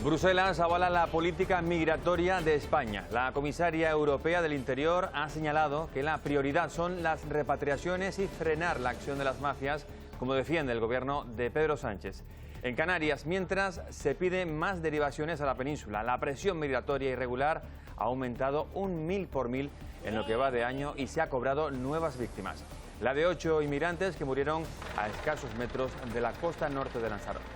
Bruselas avala la política migratoria de España. La comisaria europea del Interior ha señalado que la prioridad son las repatriaciones y frenar la acción de las mafias, como defiende el gobierno de Pedro Sánchez. En Canarias, mientras se piden más derivaciones a la península, la presión migratoria irregular ha aumentado un 1000 por 1000 en lo que va de año y se ha cobrado nuevas víctimas. La de 8 inmigrantes que murieron a escasos metros de la costa norte de Lanzarote.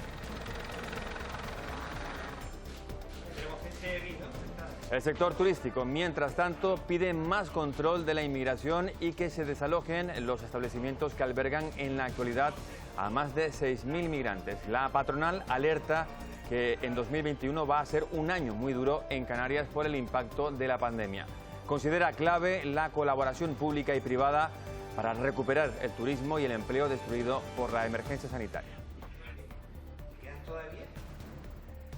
El sector turístico, mientras tanto, pide más control de la inmigración y que se desalojen los establecimientos que albergan en la actualidad a más de 6.000 migrantes. La patronal alerta que en 2021 va a ser un año muy duro en Canarias por el impacto de la pandemia. Considera clave la colaboración pública y privada para recuperar el turismo y el empleo destruido por la emergencia sanitaria.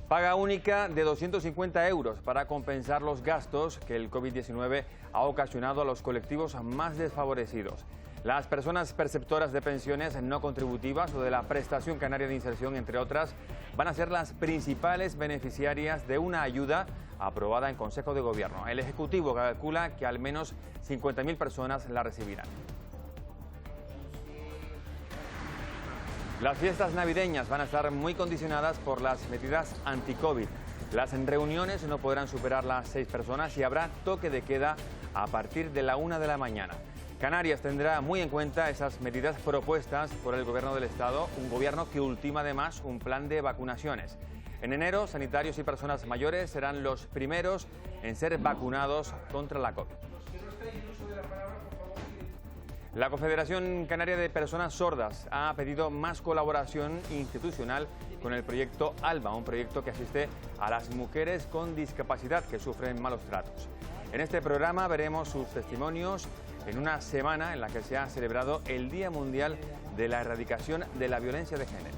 Paga única de 250 euros para compensar los gastos que el COVID-19 ha ocasionado a los colectivos más desfavorecidos. Las personas perceptoras de pensiones no contributivas o de la Prestación Canaria de Inserción, entre otras, van a ser las principales beneficiarias de una ayuda aprobada en Consejo de Gobierno. El Ejecutivo calcula que al menos 50.000 personas la recibirán. Las fiestas navideñas van a estar muy condicionadas por las medidas anti-COVID. Las reuniones no podrán superar las 6 personas y habrá toque de queda a partir de la 1 de la mañana. Canarias tendrá muy en cuenta esas medidas propuestas por el Gobierno del Estado, un gobierno que ultima además un plan de vacunaciones. En enero, sanitarios y personas mayores serán los primeros en ser vacunados contra la COVID. La Confederación Canaria de Personas Sordas ha pedido más colaboración institucional con el proyecto ALBA, un proyecto que asiste a las mujeres con discapacidad que sufren malos tratos. En este programa veremos sus testimonios en una semana en la que se ha celebrado el Día Mundial de la Erradicación de la Violencia de Género.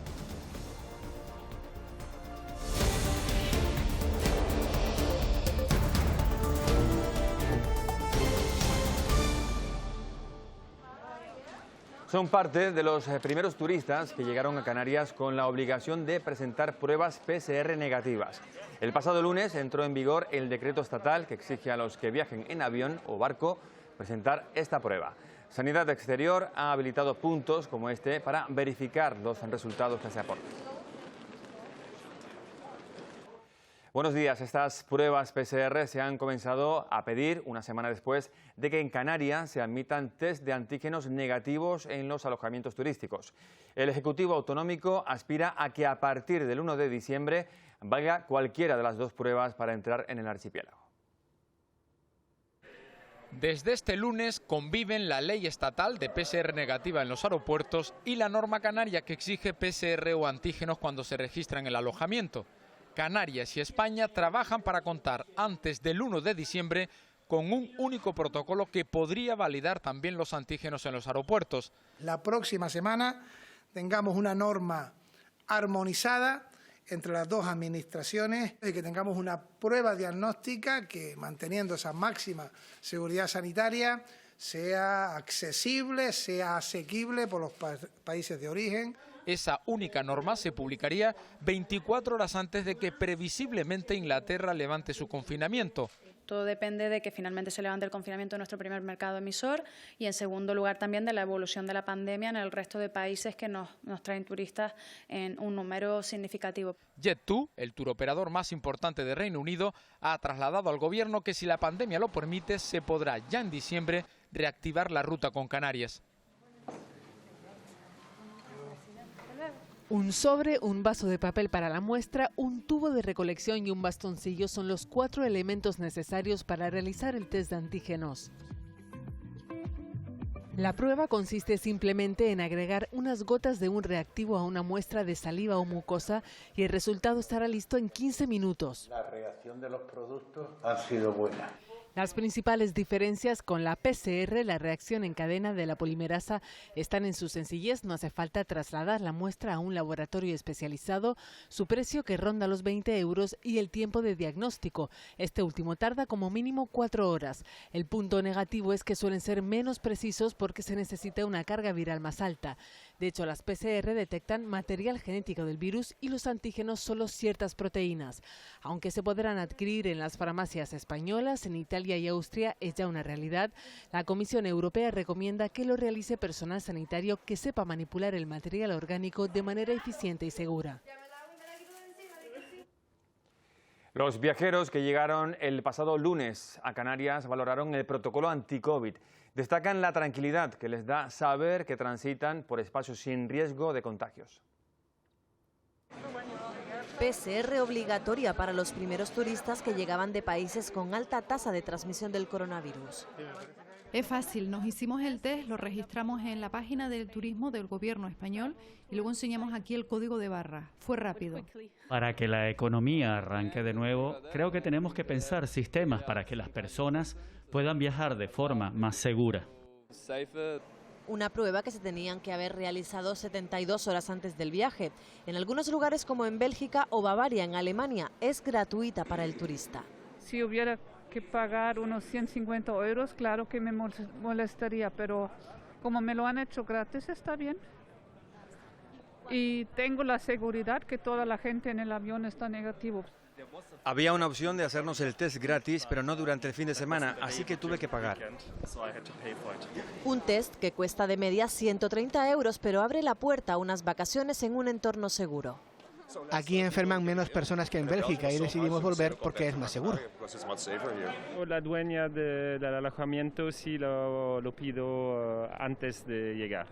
Son parte de los primeros turistas que llegaron a Canarias con la obligación de presentar pruebas PCR negativas. El pasado lunes entró en vigor el decreto estatal que exige a los que viajen en avión o barco presentar esta prueba. Sanidad Exterior ha habilitado puntos como este para verificar los resultados que se aportan. Buenos días. Estas pruebas PCR se han comenzado a pedir una semana después de que en Canarias se admitan test de antígenos negativos en los alojamientos turísticos. El Ejecutivo Autonómico aspira a que a partir del 1 de diciembre valga cualquiera de las 2 pruebas para entrar en el archipiélago. Desde este lunes conviven la ley estatal de PCR negativa en los aeropuertos y la norma canaria que exige PCR o antígenos cuando se registra en el alojamiento. Canarias y España trabajan para contar antes del 1 de diciembre con un único protocolo que podría validar también los antígenos en los aeropuertos. La próxima semana tengamos una norma armonizada entre las 2 administraciones y que tengamos una prueba diagnóstica que, manteniendo esa máxima seguridad sanitaria, sea accesible, sea asequible por los países de origen. Esa única norma se publicaría 24 horas antes de que previsiblemente Inglaterra levante su confinamiento. Todo depende de que finalmente se levante el confinamiento en nuestro primer mercado emisor y, en segundo lugar, también de la evolución de la pandemia en el resto de países que nos traen turistas en un número significativo. Jet2, el turoperador más importante de Reino Unido, ha trasladado al Gobierno que si la pandemia lo permite, se podrá ya en diciembre reactivar la ruta con Canarias. Un sobre, un vaso de papel para la muestra, un tubo de recolección y un bastoncillo son los 4 elementos necesarios para realizar el test de antígenos. La prueba consiste simplemente en agregar unas gotas de un reactivo a una muestra de saliva o mucosa y el resultado estará listo en 15 minutos. La reacción de los productos ha sido buena. Las principales diferencias con la PCR, la reacción en cadena de la polimerasa, están en su sencillez. No hace falta trasladar la muestra a un laboratorio especializado, su precio que ronda los 20 euros y el tiempo de diagnóstico. Este último tarda como mínimo 4 horas. El punto negativo es que suelen ser menos precisos porque se necesita una carga viral más alta. De hecho, las PCR detectan material genético del virus y los antígenos solo ciertas proteínas. Aunque se podrán adquirir en las farmacias españolas, en Italia y Austria es ya una realidad, la Comisión Europea recomienda que lo realice personal sanitario que sepa manipular el material orgánico de manera eficiente y segura. Los viajeros que llegaron el pasado lunes a Canarias valoraron el protocolo anti-COVID. Destacan la tranquilidad que les da saber que transitan por espacios sin riesgo de contagios. PCR obligatoria para los primeros turistas que llegaban de países con alta tasa de transmisión del coronavirus. Es fácil, nos hicimos el test, lo registramos en la página del turismo del gobierno español y luego enseñamos aquí el código de barra. Fue rápido. Para que la economía arranque de nuevo, creo que tenemos que pensar sistemas para que las personas puedan viajar de forma más segura. Una prueba que se tenían que haber realizado 72 horas antes del viaje. En algunos lugares como en Bélgica o Bavaria, en Alemania, es gratuita para el turista. Si hubiera que pagar unos 150 euros, claro que me molestaría, pero como me lo han hecho gratis, está bien. Y tengo la seguridad que toda la gente en el avión está negativo. Había una opción de hacernos el test gratis, pero no durante el fin de semana, así que tuve que pagar. Un test que cuesta de media 130 euros, pero abre la puerta a unas vacaciones en un entorno seguro. Aquí enferman menos personas que en Bélgica y decidimos volver porque es más seguro. La dueña del alojamiento sí lo pido antes de llegar.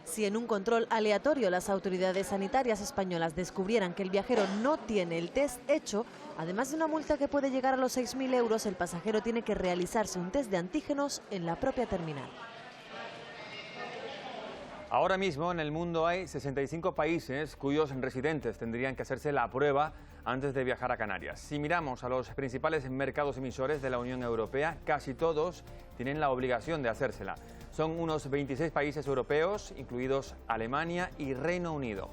Si en un control aleatorio las autoridades sanitarias españolas descubrieran que el viajero no tiene el test hecho, además de una multa que puede llegar a los 6.000 euros, el pasajero tiene que realizarse un test de antígenos en la propia terminal. Ahora mismo en el mundo hay 65 países cuyos residentes tendrían que hacerse la prueba antes de viajar a Canarias. Si miramos a los principales mercados emisores de la Unión Europea, casi todos tienen la obligación de hacérsela. Son unos 26 países europeos, incluidos Alemania y Reino Unido.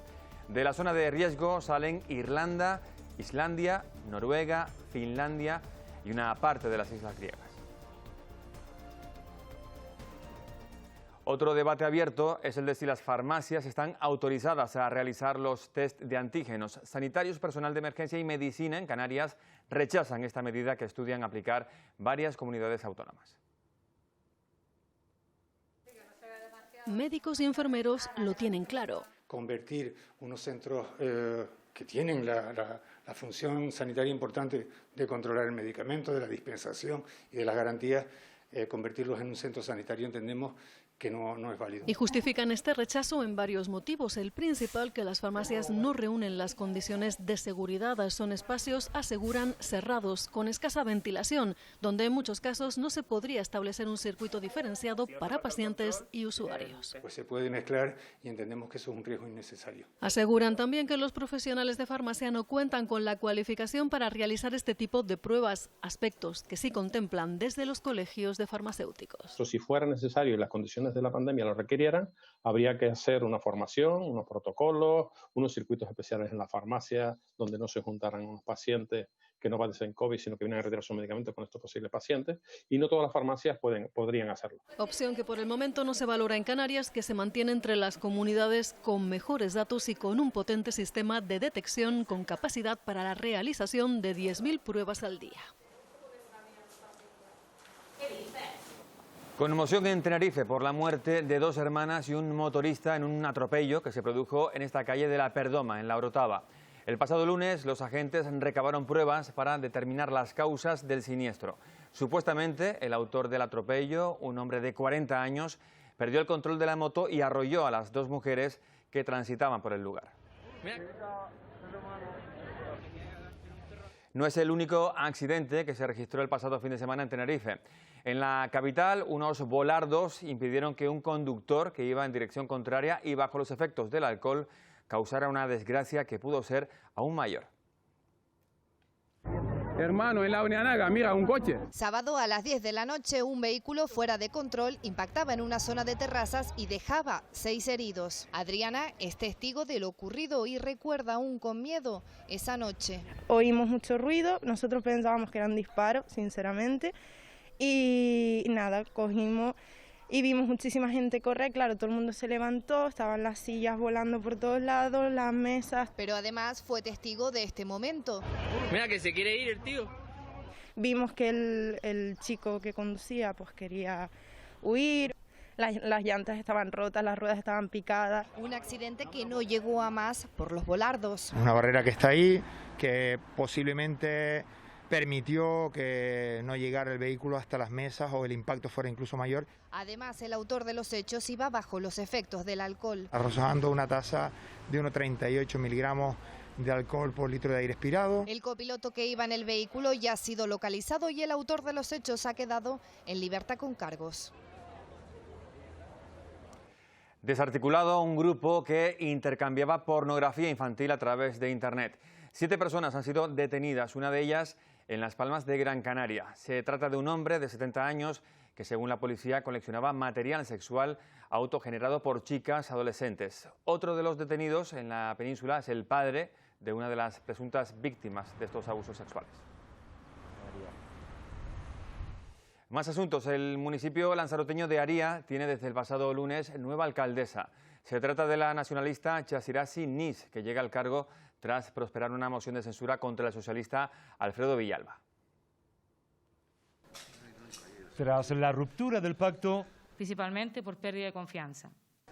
De la zona de riesgo salen Irlanda, Islandia, Noruega, Finlandia y una parte de las islas griegas. Otro debate abierto es el de si las farmacias están autorizadas a realizar los test de antígenos. Sanitarios, personal de emergencia y medicina en Canarias rechazan esta medida que estudian aplicar varias comunidades autónomas. Médicos y enfermeros lo tienen claro. Convertir unos centros que tienen la función sanitaria importante de controlar el medicamento, de la dispensación y de las garantías, convertirlos en un centro sanitario entendemos que no es válido. Y justifican este rechazo en varios motivos. El principal, que las farmacias no reúnen las condiciones de seguridad. Son espacios, aseguran, cerrados, con escasa ventilación, donde en muchos casos no se podría establecer un circuito diferenciado para pacientes y usuarios. Pues se puede mezclar y entendemos que eso es un riesgo innecesario. Aseguran también que los profesionales de farmacia no cuentan con la cualificación para realizar este tipo de pruebas, aspectos que sí contemplan desde los colegios de farmacéuticos. Si fuera necesario y las condiciones de la pandemia lo requirieran, habría que hacer una formación, unos protocolos, unos circuitos especiales en la farmacia donde no se juntaran unos pacientes que no padecen COVID, sino que vienen a retirar sus medicamentos con estos posibles pacientes, y no todas las farmacias podrían hacerlo. Opción que por el momento no se valora en Canarias, que se mantiene entre las comunidades con mejores datos y con un potente sistema de detección con capacidad para la realización de 10.000 pruebas al día. Conmoción en Tenerife por la muerte de 2 hermanas y un motorista en un atropello que se produjo en esta calle de La Perdoma, en La Orotava. El pasado lunes los agentes recabaron pruebas para determinar las causas del siniestro. Supuestamente el autor del atropello, un hombre de 40 años, perdió el control de la moto y arrolló a las 2 mujeres que transitaban por el lugar. No es el único accidente que se registró el pasado fin de semana en Tenerife. En la capital, unos volardos impidieron que un conductor que iba en dirección contraria y bajo los efectos del alcohol causara una desgracia que pudo ser aún mayor. Hermano, en la Unianaga, mira, un coche. Sábado a las 10 de la noche, un vehículo fuera de control impactaba en una zona de terrazas y dejaba 6 heridos. Adriana es testigo de lo ocurrido y recuerda aún con miedo esa noche. Oímos mucho ruido, nosotros pensábamos que eran disparos, sinceramente, y nada, cogimos y vimos muchísima gente correr, claro, todo el mundo se levantó, estaban las sillas volando por todos lados, las mesas. Pero además fue testigo de este momento. Mira que se quiere ir el tío. Vimos que el chico que conducía pues quería huir, las llantas estaban rotas, las ruedas estaban picadas. Un accidente que no llegó a más por los volardos. Una barrera que está ahí, que posiblemente permitió que no llegara el vehículo hasta las mesas o el impacto fuera incluso mayor. Además, el autor de los hechos iba bajo los efectos del alcohol. Arrojando una tasa de unos 38 miligramos de alcohol por litro de aire expirado. El copiloto que iba en el vehículo ya ha sido localizado y el autor de los hechos ha quedado en libertad con cargos. Desarticulado un grupo que intercambiaba pornografía infantil a través de Internet. 7 personas han sido detenidas, una de ellas en Las Palmas de Gran Canaria. Se trata de un hombre de 70 años que, según la policía, coleccionaba material sexual autogenerado por chicas adolescentes. Otro de los detenidos en la península es el padre de una de las presuntas víctimas de estos abusos sexuales. Más asuntos. El municipio lanzaroteño de Aría tiene desde el pasado lunes nueva alcaldesa. Se trata de la nacionalista Chasirasi Nis, que llega al cargo tras prosperar una moción de censura contra el socialista Alfredo Villalba. Tras la ruptura del pacto, principalmente por pérdida de confianza,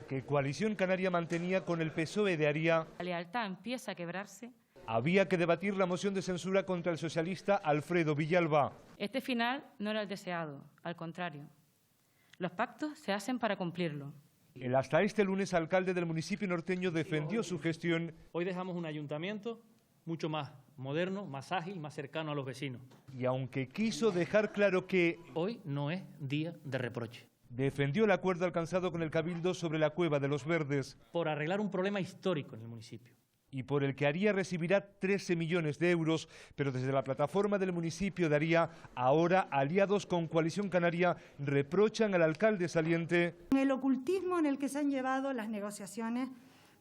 que Coalición Canaria mantenía con el PSOE de Aría, la lealtad empieza a quebrarse. Había que debatir la moción de censura contra el socialista Alfredo Villalba. Este final no era el deseado, al contrario. Los pactos se hacen para cumplirlo. El hasta este lunes alcalde del municipio norteño defendió su gestión. Hoy dejamos un ayuntamiento mucho más moderno, más ágil, más cercano a los vecinos. Y aunque quiso dejar claro que hoy no es día de reproche. Defendió el acuerdo alcanzado con el Cabildo sobre la Cueva de los Verdes. Por arreglar un problema histórico en el municipio. Y por el que Aría recibirá 13 millones de euros, pero desde la plataforma del municipio de Aría, ahora aliados con Coalición Canaria, reprochan al alcalde saliente el ocultismo en el que se han llevado las negociaciones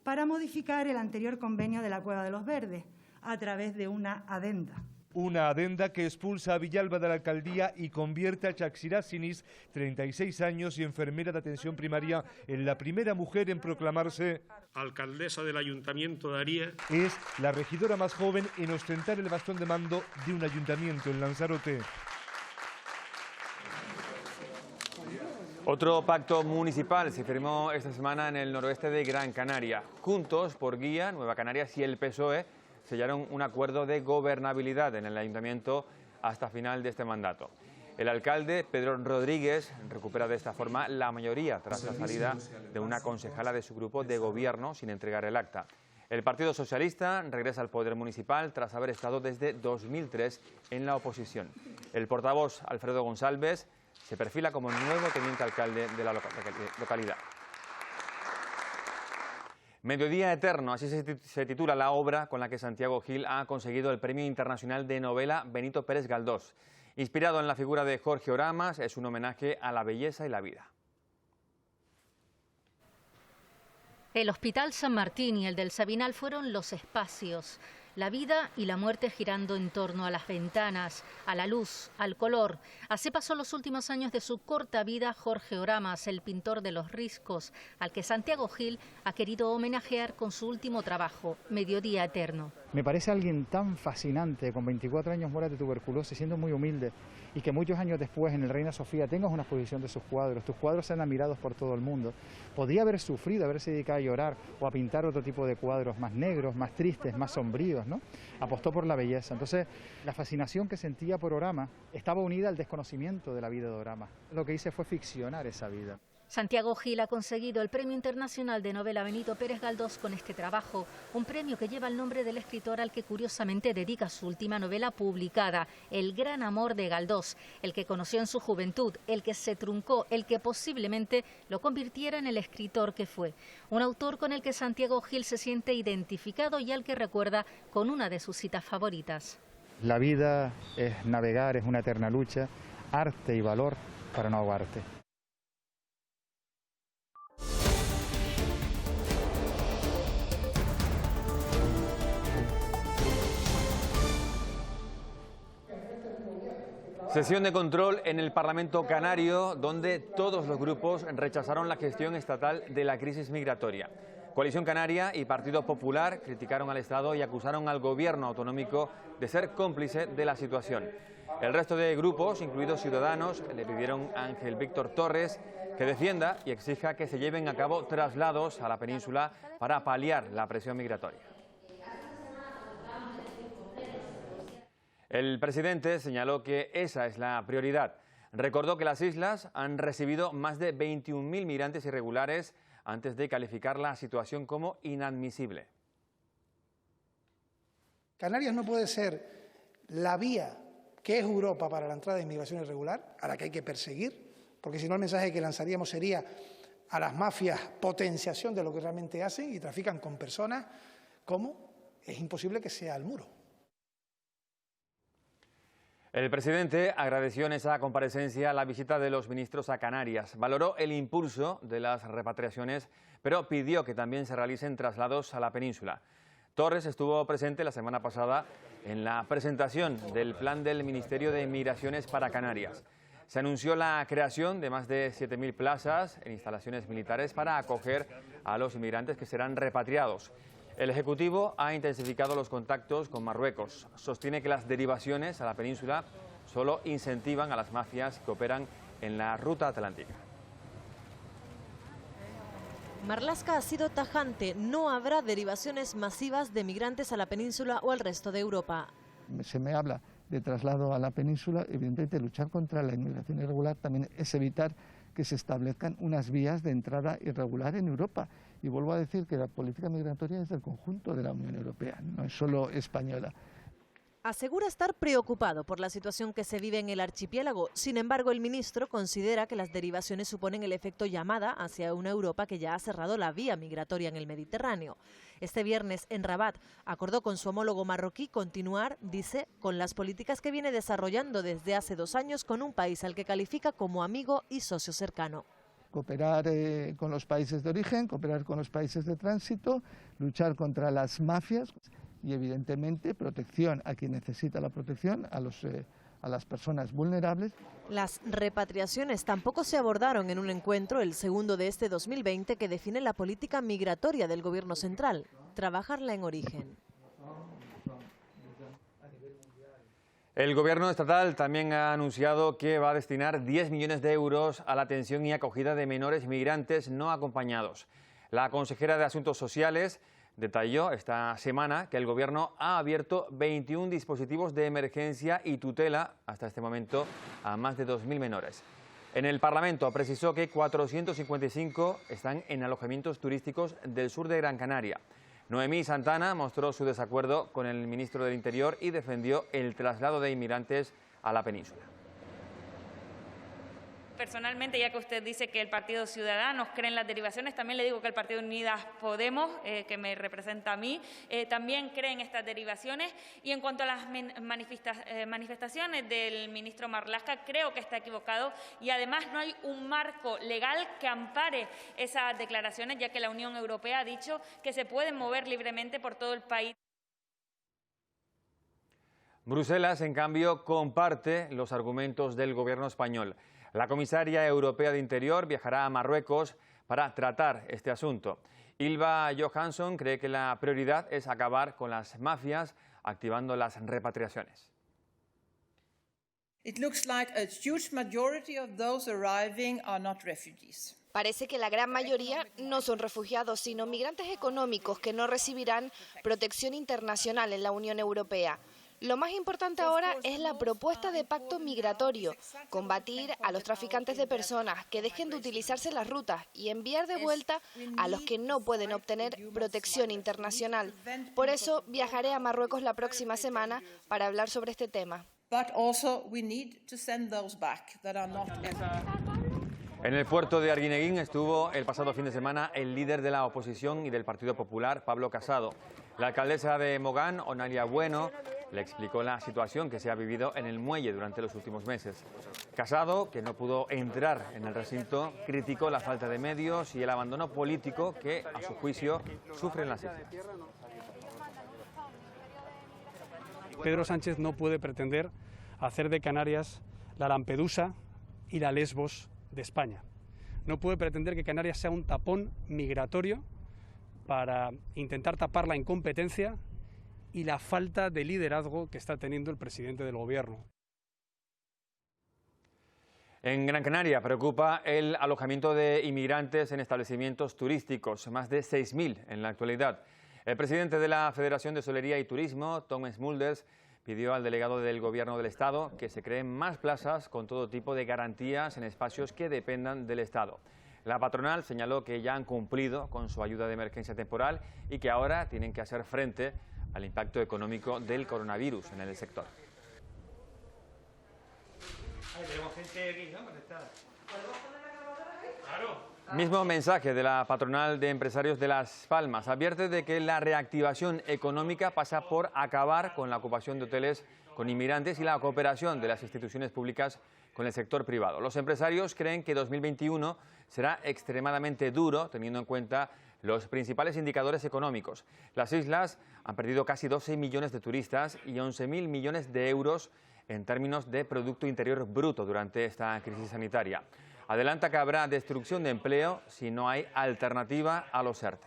para modificar el anterior convenio de la Cueva de los Verdes a través de una adenda. Una adenda que expulsa a Villalba de la alcaldía y convierte a Chasirasi Nis, 36 años y enfermera de atención primaria, en la primera mujer en proclamarse alcaldesa del Ayuntamiento de Aría. Es la regidora más joven en ostentar el bastón de mando de un ayuntamiento en Lanzarote. Otro pacto municipal se firmó esta semana en el noroeste de Gran Canaria. Juntos, por Guía, Nueva Canarias y el PSOE, sellaron un acuerdo de gobernabilidad en el ayuntamiento hasta final de este mandato. El alcalde, Pedro Rodríguez, recupera de esta forma la mayoría tras la salida de una concejala de su grupo de gobierno sin entregar el acta. El Partido Socialista regresa al poder municipal tras haber estado desde 2003 en la oposición. El portavoz, Alfredo González, se perfila como nuevo teniente alcalde de la localidad. Mediodía Eterno, así se titula la obra con la que Santiago Gil ha conseguido el Premio Internacional de Novela Benito Pérez Galdós. Inspirado en la figura de Jorge Oramas, es un homenaje a la belleza y la vida. El Hospital San Martín y el del Sabinal fueron los espacios. La vida y la muerte girando en torno a las ventanas, a la luz, al color. Así pasó los últimos años de su corta vida Jorge Oramas, el pintor de los riscos, al que Santiago Gil ha querido homenajear con su último trabajo, Mediodía Eterno. Me parece alguien tan fascinante, con 24 años muere de tuberculosis, siendo muy humilde, y que muchos años después en el Reina Sofía tengas una exposición de sus cuadros. Tus cuadros sean admirados por todo el mundo. Podría haber sufrido, haberse dedicado a llorar o a pintar otro tipo de cuadros más negros, más tristes, más sombríos, ¿no? Apostó por la belleza. Entonces, la fascinación que sentía por Oramas estaba unida al desconocimiento de la vida de Oramas. Lo que hice fue ficcionar esa vida. Santiago Gil ha conseguido el Premio Internacional de Novela Benito Pérez Galdós con este trabajo, un premio que lleva el nombre del escritor al que curiosamente dedica su última novela publicada, El gran amor de Galdós, el que conoció en su juventud, el que se truncó, el que posiblemente lo convirtiera en el escritor que fue. Un autor con el que Santiago Gil se siente identificado y al que recuerda con una de sus citas favoritas. La vida es navegar, es una eterna lucha, arte y valor para no ahogarte. Sesión de control en el Parlamento canario, donde todos los grupos rechazaron la gestión estatal de la crisis migratoria. Coalición Canaria y Partido Popular criticaron al Estado y acusaron al gobierno autonómico de ser cómplice de la situación. El resto de grupos, incluidos Ciudadanos, le pidieron a Ángel Víctor Torres que defienda y exija que se lleven a cabo traslados a la península para paliar la presión migratoria. El presidente señaló que esa es la prioridad. Recordó que las islas han recibido más de 21.000 migrantes irregulares antes de calificar la situación como inadmisible. Canarias no puede ser la vía que es Europa para la entrada de inmigración irregular, a la que hay que perseguir, porque si no el mensaje que lanzaríamos sería a las mafias potenciación de lo que realmente hacen y trafican con personas, como es imposible que sea el muro. El presidente agradeció en esa comparecencia la visita de los ministros a Canarias. Valoró el impulso de las repatriaciones, pero pidió que también se realicen traslados a la península. Torres estuvo presente la semana pasada en la presentación del plan del Ministerio de Migraciones para Canarias. Se anunció la creación de más de 7.000 plazas en instalaciones militares para acoger a los inmigrantes que serán repatriados. El Ejecutivo ha intensificado los contactos con Marruecos. Sostiene que las derivaciones a la península solo incentivan a las mafias que operan en la ruta atlántica. Marlaska ha sido tajante. No habrá derivaciones masivas de migrantes a la península o al resto de Europa. Se me habla de traslado a la península. Evidentemente, luchar contra la inmigración irregular también es evitar que se establezcan unas vías de entrada irregular en Europa. Y vuelvo a decir que la política migratoria es del conjunto de la Unión Europea, no es solo española. Asegura estar preocupado por la situación que se vive en el archipiélago. Sin embargo, el ministro considera que las derivaciones suponen el efecto llamada hacia una Europa que ya ha cerrado la vía migratoria en el Mediterráneo. Este viernes, en Rabat, acordó con su homólogo marroquí continuar, dice, con las políticas que viene desarrollando desde hace 2 años con un país al que califica como amigo y socio cercano. Cooperar con los países de origen, cooperar con los países de tránsito, luchar contra las mafias y, evidentemente, protección a quien necesita la protección, a las personas vulnerables. Las repatriaciones tampoco se abordaron en un encuentro, el segundo de este 2020, que define la política migratoria del Gobierno central, trabajarla en origen. El Gobierno estatal también ha anunciado que va a destinar 10 millones de euros a la atención y acogida de menores migrantes no acompañados. La consejera de Asuntos Sociales detalló esta semana que el Gobierno ha abierto 21 dispositivos de emergencia y tutela hasta este momento a más de 2.000 menores. En el Parlamento precisó que 455 están en alojamientos turísticos del sur de Gran Canaria. Noemí Santana mostró su desacuerdo con el ministro del Interior y defendió el traslado de inmigrantes a la península. Personalmente, ya que usted dice que el Partido Ciudadanos cree en las derivaciones, también le digo que el Partido Unidas Podemos, que me representa a mí, también cree en estas derivaciones. Y en cuanto a las manifestaciones del ministro Marlaska, creo que está equivocado y además no hay un marco legal que ampare esas declaraciones, ya que la Unión Europea ha dicho que se pueden mover libremente por todo el país. Bruselas, en cambio, comparte los argumentos del gobierno español. La comisaria europea de Interior viajará a Marruecos para tratar este asunto. Ylva Johansson cree que la prioridad es acabar con las mafias, activando las repatriaciones. Parece que la gran mayoría no son refugiados, sino migrantes económicos que no recibirán protección internacional en la Unión Europea. Lo más importante ahora es la propuesta de pacto migratorio, combatir a los traficantes de personas, que dejen de utilizarse las rutas y enviar de vuelta a los que no pueden obtener protección internacional. Por eso viajaré a Marruecos la próxima semana para hablar sobre este tema. En el puerto de Arguineguín estuvo el pasado fin de semana el líder de la oposición y del Partido Popular, Pablo Casado. La alcaldesa de Mogán, Onalia Bueno, Le explicó la situación que se ha vivido en el muelle durante los últimos meses. Casado, que no pudo entrar en el recinto, criticó la falta de medios y el abandono político que, a su juicio, sufren las islas. Pedro Sánchez no puede pretender hacer de Canarias la Lampedusa y la Lesbos de España. No puede pretender que Canarias sea un tapón migratorio para intentar tapar la incompetencia y la falta de liderazgo que está teniendo el presidente del Gobierno. En Gran Canaria preocupa el alojamiento de inmigrantes en establecimientos turísticos, más de 6.000 en la actualidad. El presidente de la Federación de Hostelería y Turismo, Tom Smulders, pidió al delegado del Gobierno del Estado que se creen más plazas con todo tipo de garantías en espacios que dependan del Estado. La patronal señaló que ya han cumplido con su ayuda de emergencia temporal y que ahora tienen que hacer frente al impacto económico del coronavirus en el sector. Mismo mensaje de la patronal de empresarios de Las Palmas. Advierte de que la reactivación económica pasa por acabar con la ocupación de hoteles con inmigrantes y la cooperación de las instituciones públicas con el sector privado. Los empresarios creen que 2021 será extremadamente duro, teniendo en cuenta los principales indicadores económicos. Las islas han perdido casi 12 millones de turistas y 11.000 millones de euros en términos de Producto Interior Bruto durante esta crisis sanitaria. Adelanta que habrá destrucción de empleo si no hay alternativa a los ERTE.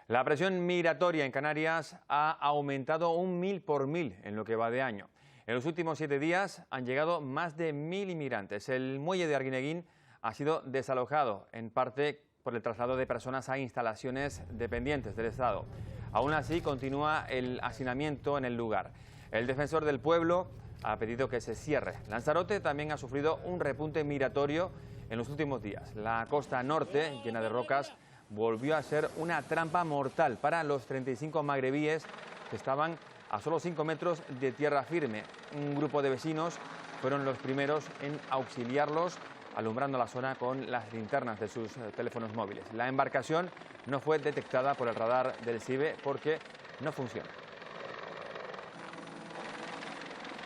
La presión migratoria en Canarias ha aumentado 1.000 por 1.000 en lo que va de año. En los últimos 7 días han llegado más de 1.000 inmigrantes. El muelle de Arguineguín ha sido desalojado en parte por el traslado de personas a instalaciones dependientes del Estado. Aún así, continúa el hacinamiento en el lugar. El defensor del pueblo ha pedido que se cierre. Lanzarote también ha sufrido un repunte migratorio en los últimos días. La costa norte, llena de rocas, volvió a ser una trampa mortal para los 35 magrebíes que estaban a solo 5 metros de tierra firme. Un grupo de vecinos fueron los primeros en auxiliarlos, alumbrando la zona con las linternas de sus teléfonos móviles. La embarcación no fue detectada por el radar del CIBE porque no funciona.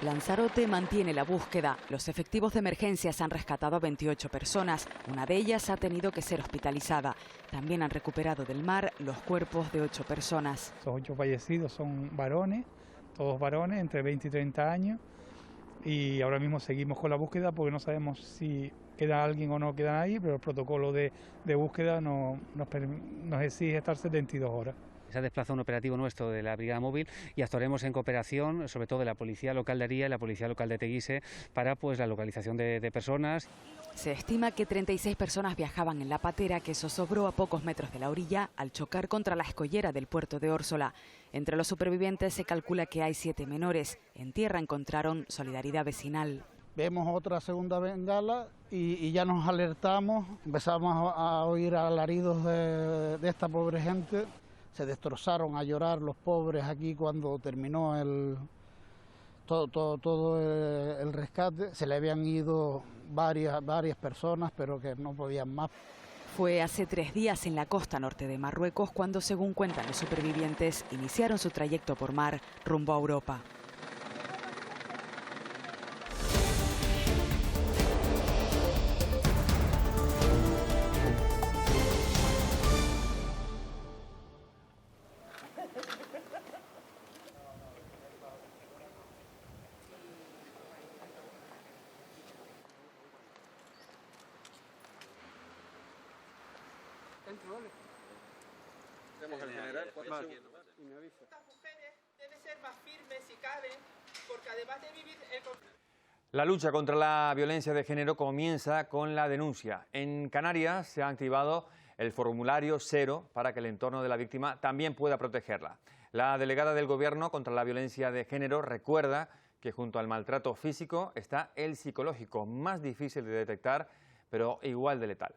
Lanzarote mantiene la búsqueda. Los efectivos de emergencias han rescatado a 28 personas. Una de ellas ha tenido que ser hospitalizada. También han recuperado del mar los cuerpos de 8 personas. Los 8 fallecidos son varones, todos varones entre 20 y 30 años. Y ahora mismo seguimos con la búsqueda porque no sabemos si queda alguien o no quedan ahí, pero el protocolo de búsqueda nos exige estar 72 horas. Se ha desplazado un operativo nuestro de la Brigada Móvil y actuaremos en cooperación, sobre todo de la Policía Local de Aría y la Policía Local de Teguise, para la localización de personas. Se estima que 36 personas viajaban en la patera que zozobró a pocos metros de la orilla al chocar contra la escollera del puerto de Órsola. Entre los supervivientes se calcula que hay 7 menores. En tierra encontraron solidaridad vecinal. Vemos otra segunda bengala y ya nos alertamos, empezamos a oír alaridos de esta pobre gente. Se destrozaron a llorar los pobres aquí cuando terminó todo el rescate. Se le habían ido varias personas, pero que no podían más. Fue hace 3 días en la costa norte de Marruecos cuando, según cuentan los supervivientes, iniciaron su trayecto por mar rumbo a Europa. La lucha contra la violencia de género comienza con la denuncia. En Canarias se ha activado el formulario 0 para que el entorno de la víctima también pueda protegerla. La delegada del Gobierno contra la violencia de género recuerda que junto al maltrato físico está el psicológico, más difícil de detectar, pero igual de letal.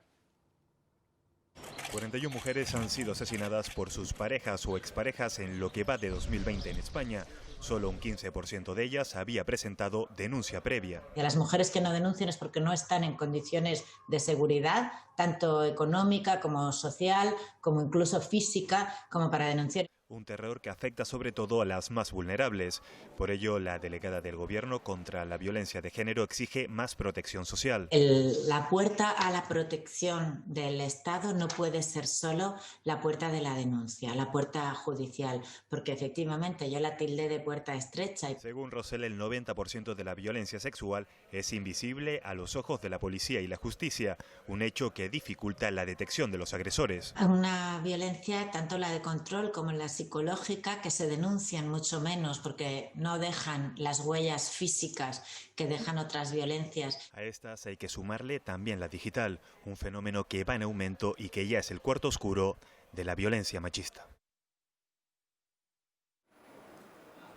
41 mujeres han sido asesinadas por sus parejas o exparejas en lo que va de 2020 en España. Solo un 15% de ellas había presentado denuncia previa. Y a las mujeres que no denuncian es porque no están en condiciones de seguridad, tanto económica como social, como incluso física, como para denunciar. un terror que afecta sobre todo a las más vulnerables. Por ello, la delegada del Gobierno contra la violencia de género exige más protección social. La puerta a la protección del Estado no puede ser solo la puerta de la denuncia, la puerta judicial, porque efectivamente yo la tildé de puerta estrecha. Según Rosell, el 90% de la violencia sexual es invisible a los ojos de la policía y la justicia, un hecho que dificulta la detección de los agresores. Una violencia, tanto la de control como la psicológica, que se denuncian mucho menos porque no dejan las huellas físicas que dejan otras violencias. A estas hay que sumarle también la digital, un fenómeno que va en aumento y que ya es el cuarto oscuro de la violencia machista.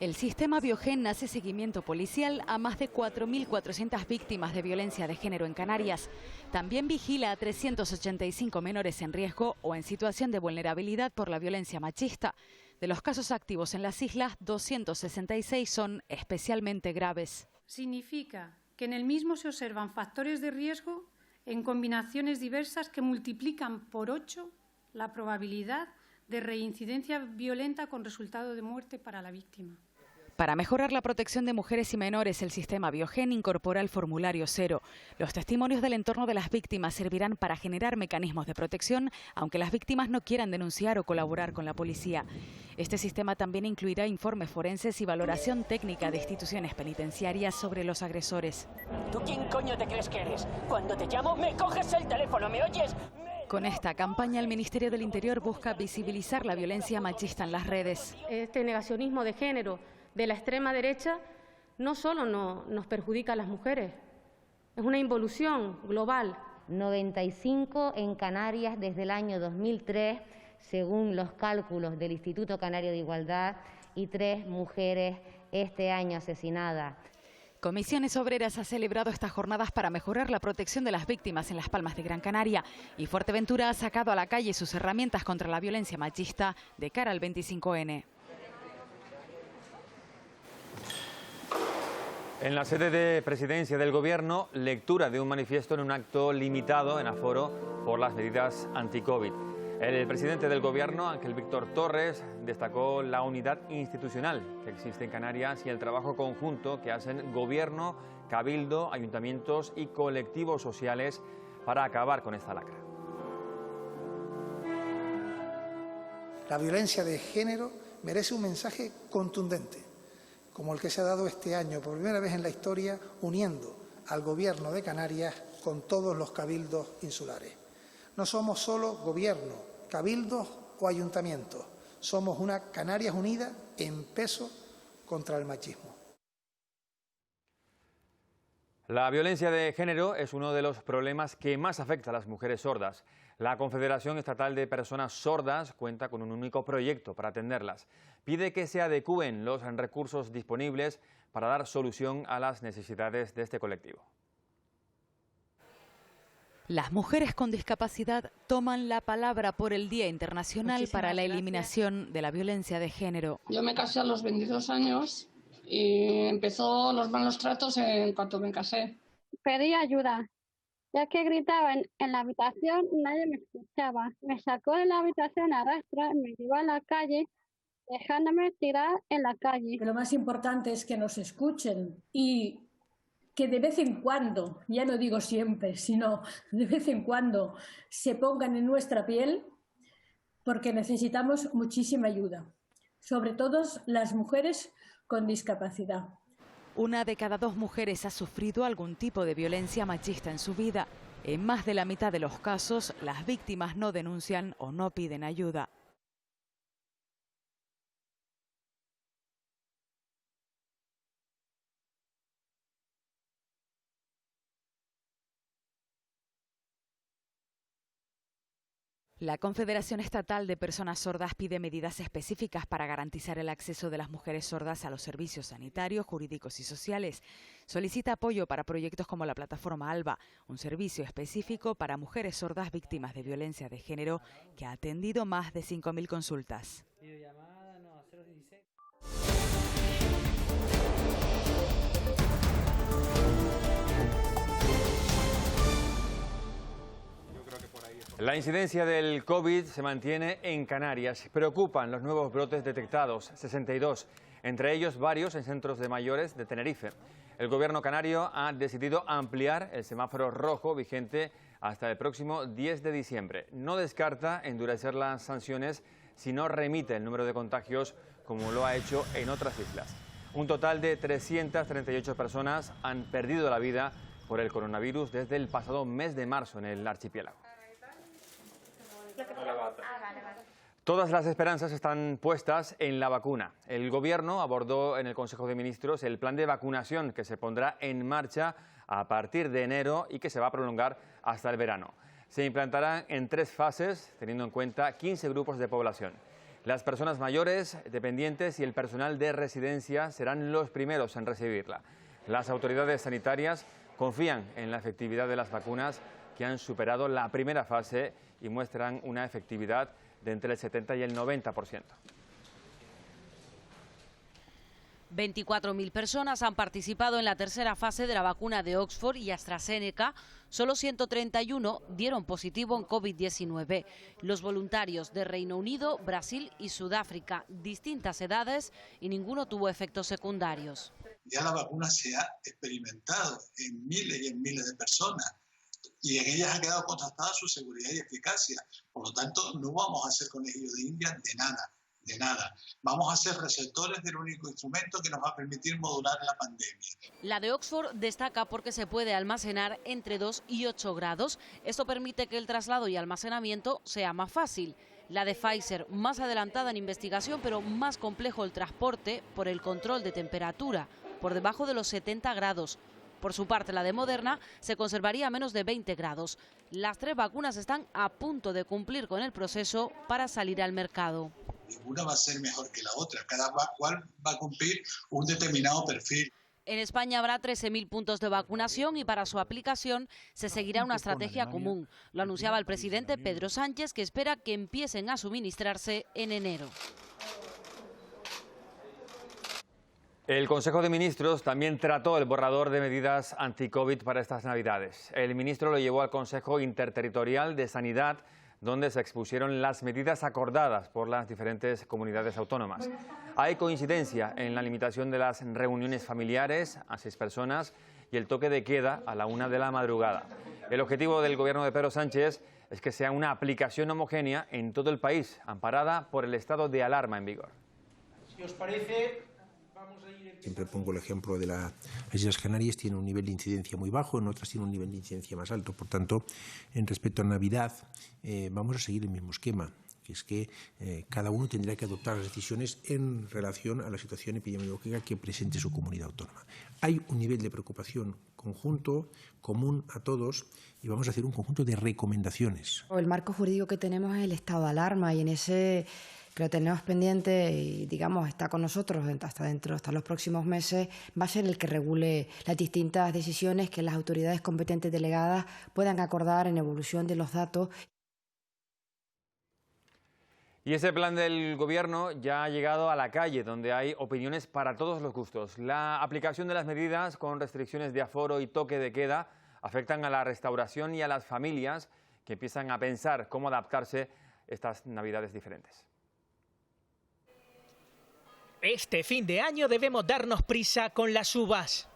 El sistema Biogen hace seguimiento policial a más de 4.400 víctimas de violencia de género en Canarias. También vigila a 385 menores en riesgo o en situación de vulnerabilidad por la violencia machista. De los casos activos en las islas, 266 son especialmente graves. Significa que en el mismo se observan factores de riesgo en combinaciones diversas que multiplican por 8 la probabilidad de reincidencia violenta con resultado de muerte para la víctima. Para mejorar la protección de mujeres y menores, el sistema Biogen incorpora el formulario 0. Los testimonios del entorno de las víctimas servirán para generar mecanismos de protección, aunque las víctimas no quieran denunciar o colaborar con la policía. Este sistema también incluirá informes forenses y valoración técnica de instituciones penitenciarias sobre los agresores. ¿Tú quién coño te crees que eres? Cuando te llamo, me coges el teléfono, ¿me oyes? Con esta campaña, el Ministerio del Interior busca visibilizar la violencia machista en las redes. Este negacionismo de género de la extrema derecha no solo nos perjudica a las mujeres, es una involución global. 95 en Canarias desde el año 2003, según los cálculos del Instituto Canario de Igualdad, y 3 mujeres este año asesinadas. Comisiones Obreras ha celebrado estas jornadas para mejorar la protección de las víctimas en Las Palmas de Gran Canaria, y Fuerteventura ha sacado a la calle sus herramientas contra la violencia machista de cara al 25N. En la sede de presidencia del Gobierno, lectura de un manifiesto en un acto limitado en aforo por las medidas anti-COVID. El presidente del Gobierno, Ángel Víctor Torres, destacó la unidad institucional que existe en Canarias y el trabajo conjunto que hacen Gobierno, Cabildo, ayuntamientos y colectivos sociales para acabar con esta lacra. La violencia de género merece un mensaje contundente, como el que se ha dado este año por primera vez en la historia, uniendo al Gobierno de Canarias con todos los cabildos insulares. No somos solo gobierno, cabildos o ayuntamientos, somos una Canarias unida en peso contra el machismo. La violencia de género es uno de los problemas que más afecta a las mujeres sordas. La Confederación Estatal de Personas Sordas cuenta con un único proyecto para atenderlas. Pide que se adecúen los recursos disponibles para dar solución a las necesidades de este colectivo. Las mujeres con discapacidad toman la palabra por el Día Internacional para la Eliminación de la Violencia de Género. Yo me casé a los 22 años y empezó los malos tratos en cuanto me casé. Pedí ayuda, ya que gritaban en la habitación y nadie me escuchaba. Me sacó de la habitación a arrastra, me llevó a la calle, dejándome tirar en la calle. Lo más importante es que nos escuchen y que de vez en cuando, ya no digo siempre, sino de vez en cuando se pongan en nuestra piel, porque necesitamos muchísima ayuda, sobre todo las mujeres con discapacidad. 1 de cada 2 mujeres ha sufrido algún tipo de violencia machista en su vida. En más de la mitad de los casos, las víctimas no denuncian o no piden ayuda. La Confederación Estatal de Personas Sordas pide medidas específicas para garantizar el acceso de las mujeres sordas a los servicios sanitarios, jurídicos y sociales. Solicita apoyo para proyectos como la plataforma ALBA, un servicio específico para mujeres sordas víctimas de violencia de género que ha atendido más de 5.000 consultas. La incidencia del COVID se mantiene en Canarias. Preocupan los nuevos brotes detectados, 62, entre ellos varios en centros de mayores de Tenerife. El gobierno canario ha decidido ampliar el semáforo rojo vigente hasta el próximo 10 de diciembre. No descarta endurecer las sanciones si no remite el número de contagios como lo ha hecho en otras islas. Un total de 338 personas han perdido la vida por el coronavirus desde el pasado mes de marzo en el archipiélago. Todas las esperanzas están puestas en la vacuna. El Gobierno abordó en el Consejo de Ministros el plan de vacunación que se pondrá en marcha a partir de enero y que se va a prolongar hasta el verano. Se implantará en 3 fases, teniendo en cuenta 15 grupos de población. Las personas mayores, dependientes y el personal de residencia serán los primeros en recibirla. Las autoridades sanitarias confían en la efectividad de las vacunas que han superado la primera fase y muestran una efectividad de entre el 70 y el 90%. 24.000 personas han participado en la tercera fase de la vacuna de Oxford y AstraZeneca. Solo 131 dieron positivo en COVID-19. Los voluntarios de Reino Unido, Brasil y Sudáfrica, distintas edades, y ninguno tuvo efectos secundarios. Ya la vacuna se ha experimentado en miles y en miles de personas y en ellas ha quedado constatada su seguridad y eficacia. Por lo tanto, no vamos a ser conejillos de India de nada. Vamos a ser receptores del único instrumento que nos va a permitir modular la pandemia. La de Oxford destaca porque se puede almacenar entre 2 y 8 grados. Esto permite que el traslado y almacenamiento sea más fácil. La de Pfizer, más adelantada en investigación, pero más complejo el transporte por el control de temperatura, por debajo de los 70 grados. Por su parte, la de Moderna se conservaría a menos de 20 grados. Las 3 vacunas están a punto de cumplir con el proceso para salir al mercado. Ninguna va a ser mejor que la otra, cada cual va a cumplir un determinado perfil. En España habrá 13.000 puntos de vacunación y para su aplicación se seguirá una estrategia común. Lo anunciaba el presidente Pedro Sánchez, que espera que empiecen a suministrarse en enero. El Consejo de Ministros también trató el borrador de medidas anti-COVID para estas Navidades. El ministro lo llevó al Consejo Interterritorial de Sanidad, donde se expusieron las medidas acordadas por las diferentes comunidades autónomas. Hay coincidencia en la limitación de las reuniones familiares a 6 personas y el toque de queda a la 1 de la madrugada. El objetivo del gobierno de Pedro Sánchez es que sea una aplicación homogénea en todo el país, amparada por el estado de alarma en vigor. Si os parece, siempre pongo el ejemplo de las Islas Canarias, tiene un nivel de incidencia muy bajo, en otras tiene un nivel de incidencia más alto. Por tanto, en respecto a Navidad, vamos a seguir el mismo esquema, que es que cada uno tendrá que adoptar las decisiones en relación a la situación epidemiológica que presente su comunidad autónoma. Hay un nivel de preocupación conjunto, común a todos, y vamos a hacer un conjunto de recomendaciones. El marco jurídico que tenemos es el estado de alarma y en ese que lo tenemos pendiente y, digamos, está con nosotros hasta los próximos meses, va a ser el que regule las distintas decisiones que las autoridades competentes delegadas puedan acordar en evolución de los datos. Y ese plan del Gobierno ya ha llegado a la calle, donde hay opiniones para todos los gustos. La aplicación de las medidas con restricciones de aforo y toque de queda afectan a la restauración y a las familias que empiezan a pensar cómo adaptarse a estas Navidades diferentes. Este fin de año debemos darnos prisa con las uvas,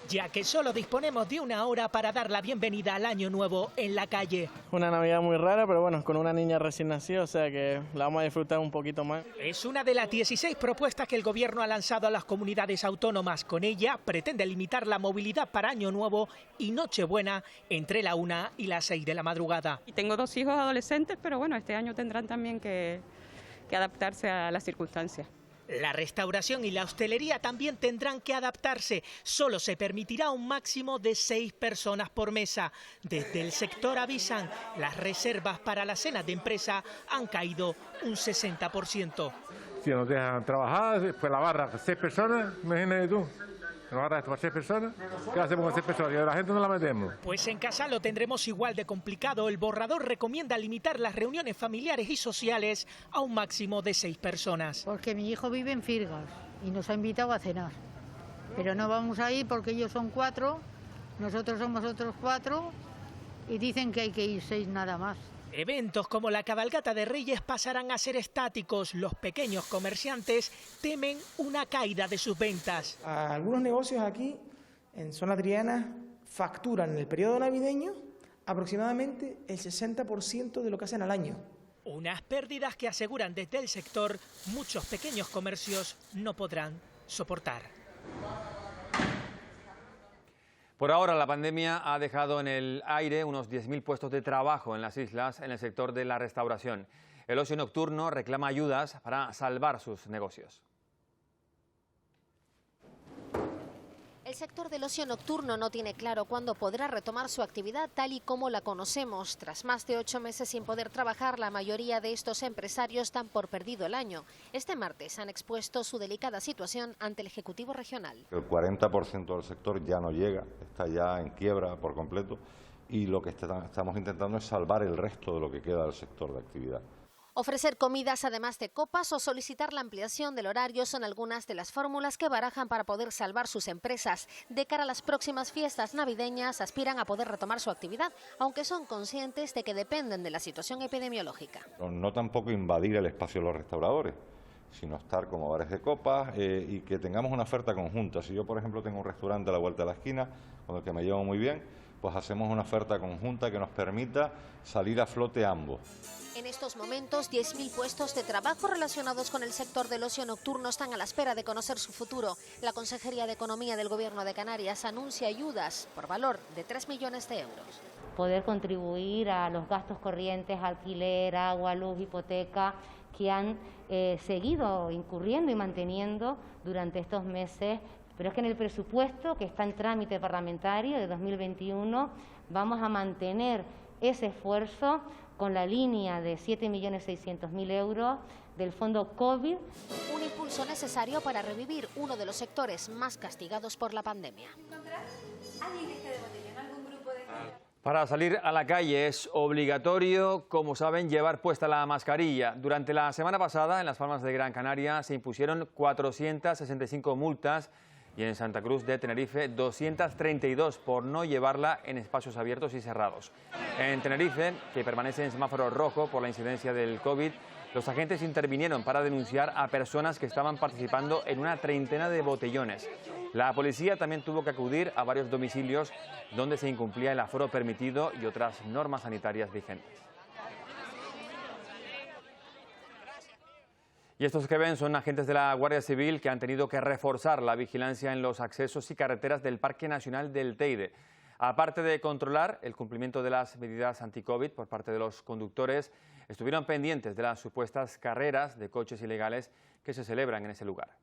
ya que solo disponemos de 1 hora para dar la bienvenida al año nuevo en la calle. Una Navidad muy rara, pero bueno, con una niña recién nacida, o sea que la vamos a disfrutar un poquito más. Es una de las 16 propuestas que el Gobierno ha lanzado a las comunidades autónomas. Con ella pretende limitar la movilidad para Año Nuevo y Nochebuena entre la 1 y las 6 de la madrugada. Tengo 2 hijos adolescentes, pero bueno, este año tendrán también que adaptarse a las circunstancias. La restauración y la hostelería también tendrán que adaptarse. Solo se permitirá un máximo de 6 personas por mesa. Desde el sector avisan, las reservas para las cenas de empresa han caído un 60%. Si nos dejan trabajar, pues la barra 6 personas, imagínate tú. ¿Nos barra para 6 personas? ¿Qué hacemos con 6 personas? Que la gente no la metemos. Pues en casa lo tendremos igual de complicado. El borrador recomienda limitar las reuniones familiares y sociales a un máximo de 6 personas. Porque mi hijo vive en Firgas y nos ha invitado a cenar. Pero no vamos a ir porque ellos son 4, nosotros somos otros 4 y dicen que hay que ir 6 nada más. Eventos como la cabalgata de Reyes pasarán a ser estáticos. Los pequeños comerciantes temen una caída de sus ventas. Algunos negocios aquí, en zona Triana, facturan en el periodo navideño aproximadamente el 60% de lo que hacen al año. Unas pérdidas que aseguran desde el sector muchos pequeños comercios no podrán soportar. Por ahora, la pandemia ha dejado en el aire unos 10.000 puestos de trabajo en las islas en el sector de la restauración. El ocio nocturno reclama ayudas para salvar sus negocios. El sector del ocio nocturno no tiene claro cuándo podrá retomar su actividad tal y como la conocemos. Tras más de 8 meses sin poder trabajar, la mayoría de estos empresarios dan por perdido el año. Este martes han expuesto su delicada situación ante el Ejecutivo Regional. El 40% del sector ya no llega, está ya en quiebra por completo y lo que estamos intentando es salvar el resto de lo que queda del sector de actividad. Ofrecer comidas además de copas o solicitar la ampliación del horario son algunas de las fórmulas que barajan para poder salvar sus empresas. De cara a las próximas fiestas navideñas aspiran a poder retomar su actividad, aunque son conscientes de que dependen de la situación epidemiológica. No tampoco invadir el espacio de los restauradores, sino estar como bares de copas y que tengamos una oferta conjunta. Si yo, por ejemplo, tengo un restaurante a la vuelta de la esquina, con el que me llevo muy bien, pues hacemos una oferta conjunta que nos permita salir a flote ambos. En estos momentos, 10.000 puestos de trabajo relacionados con el sector del ocio nocturno están a la espera de conocer su futuro. La Consejería de Economía del Gobierno de Canarias anuncia ayudas por valor de 3 millones de euros. Poder contribuir a los gastos corrientes, alquiler, agua, luz, hipoteca, que han seguido incurriendo y manteniendo durante estos meses. Pero es que en el presupuesto que está en trámite parlamentario de 2021 vamos a mantener ese esfuerzo con la línea de 7.600.000 euros del fondo COVID. Un impulso necesario para revivir uno de los sectores más castigados por la pandemia. Para salir a la calle es obligatorio, como saben, llevar puesta la mascarilla. Durante la semana pasada, en Las Palmas de Gran Canaria, se impusieron 465 multas y en Santa Cruz de Tenerife 232 por no llevarla en espacios abiertos y cerrados. En Tenerife, que permanece en semáforo rojo por la incidencia del COVID, los agentes intervinieron para denunciar a personas que estaban participando en una treintena de botellones. La policía también tuvo que acudir a varios domicilios donde se incumplía el aforo permitido y otras normas sanitarias vigentes. Y estos que ven son agentes de la Guardia Civil que han tenido que reforzar la vigilancia en los accesos y carreteras del Parque Nacional del Teide. Aparte de controlar el cumplimiento de las medidas anti-COVID por parte de los conductores, estuvieron pendientes de las supuestas carreras de coches ilegales que se celebran en ese lugar.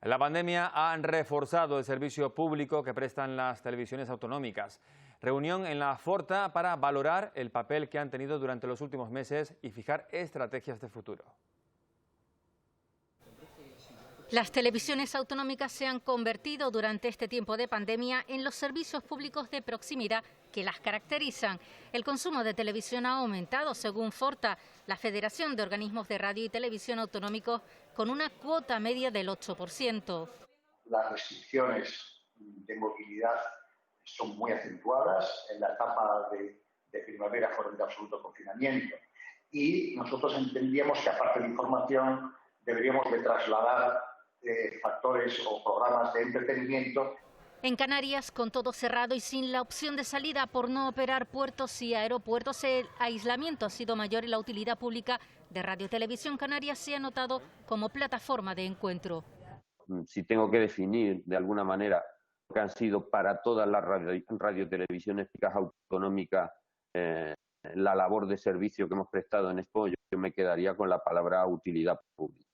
La pandemia ha reforzado el servicio público que prestan las televisiones autonómicas. Reunión en la Forta para valorar el papel que han tenido durante los últimos meses y fijar estrategias de futuro. Las televisiones autonómicas se han convertido durante este tiempo de pandemia en los servicios públicos de proximidad que las caracterizan. El consumo de televisión ha aumentado, según Forta, la Federación de Organismos de Radio y Televisión Autonómicos, con una cuota media del 8%. Las restricciones de movilidad son muy acentuadas. En la etapa de primavera fueron de absoluto confinamiento y nosotros entendíamos que, aparte de información, deberíamos de trasladar factores o programas de entretenimiento. En Canarias, con todo cerrado y sin la opción de salida por no operar puertos y aeropuertos, el aislamiento ha sido mayor y la utilidad pública de Radio Televisión Canarias se ha notado como plataforma de encuentro. Si tengo que definir de alguna manera que han sido para todas las radiotelevisiones autonómicas la labor de servicio que hemos prestado en Expo, yo me quedaría con la palabra utilidad pública.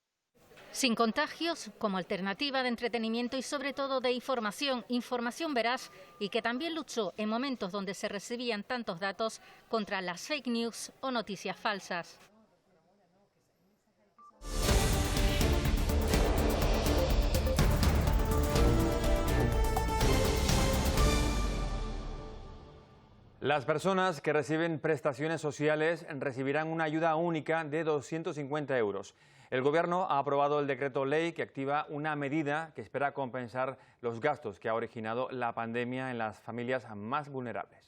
Sin contagios, como alternativa de entretenimiento y sobre todo de información veraz y que también luchó en momentos donde se recibían tantos datos contra las fake news o noticias falsas. Las personas que reciben prestaciones sociales recibirán una ayuda única de 250 euros. El Gobierno ha aprobado el decreto ley que activa una medida que espera compensar los gastos que ha originado la pandemia en las familias más vulnerables.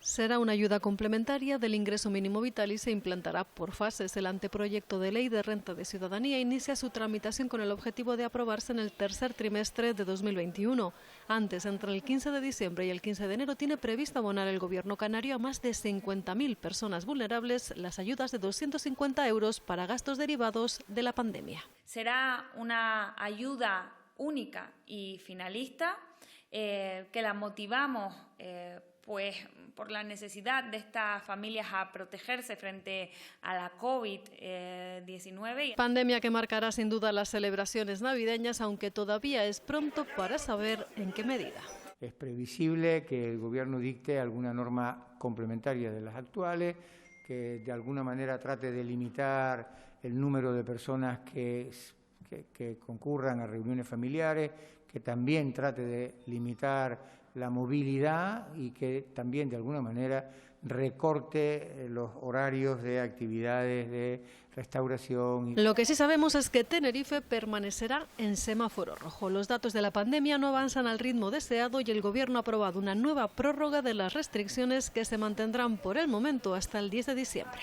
Será una ayuda complementaria del ingreso mínimo vital y se implantará por fases. El anteproyecto de ley de renta de ciudadanía inicia su tramitación con el objetivo de aprobarse en el tercer trimestre de 2021. Antes, entre el 15 de diciembre y el 15 de enero, tiene previsto abonar el Gobierno canario a más de 50.000 personas vulnerables las ayudas de 250 euros para gastos derivados de la pandemia. Será una ayuda única y finalista que la motivamos pues por la necesidad de estas familias a protegerse frente a la COVID-19. Pandemia que marcará sin duda las celebraciones navideñas, aunque todavía es pronto para saber en qué medida. Es previsible que el Gobierno dicte alguna norma complementaria de las actuales, que de alguna manera trate de limitar el número de personas que concurran a reuniones familiares, que también trate de limitar la movilidad y que también de alguna manera recorte los horarios de actividades de restauración. Lo que sí sabemos es que Tenerife permanecerá en semáforo rojo. Los datos de la pandemia no avanzan al ritmo deseado y el Gobierno ha aprobado una nueva prórroga de las restricciones que se mantendrán por el momento hasta el 10 de diciembre.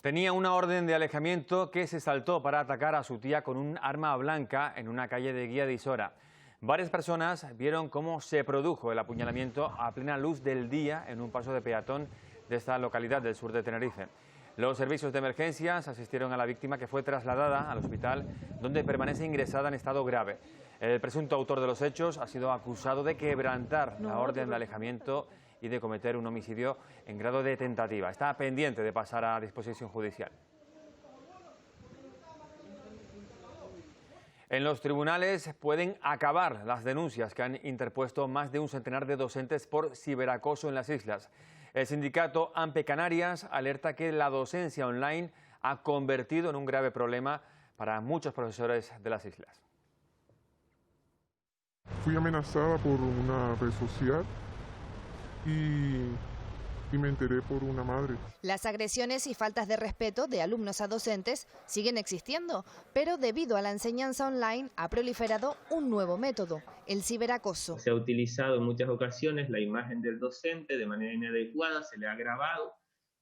Tenía una orden de alejamiento que se saltó para atacar a su tía con un arma blanca en una calle de Guía de Isora. Varias personas vieron cómo se produjo el apuñalamiento a plena luz del día en un paso de peatón de esta localidad del sur de Tenerife. Los servicios de emergencias asistieron a la víctima, que fue trasladada al hospital, donde permanece ingresada en estado grave. El presunto autor de los hechos ha sido acusado de quebrantar la orden de alejamiento y de cometer un homicidio en grado de tentativa. Está pendiente de pasar a disposición judicial. En los tribunales pueden acabar las denuncias que han interpuesto más de un centenar de docentes por ciberacoso en las islas. El sindicato AMPE Canarias alerta que la docencia online ha convertido en un grave problema para muchos profesores de las islas. Fui amenazada por una red social y me enteré por una madre. Las agresiones y faltas de respeto de alumnos a docentes siguen existiendo, pero debido a la enseñanza online ha proliferado un nuevo método, el ciberacoso. Se ha utilizado en muchas ocasiones la imagen del docente de manera inadecuada, se le ha grabado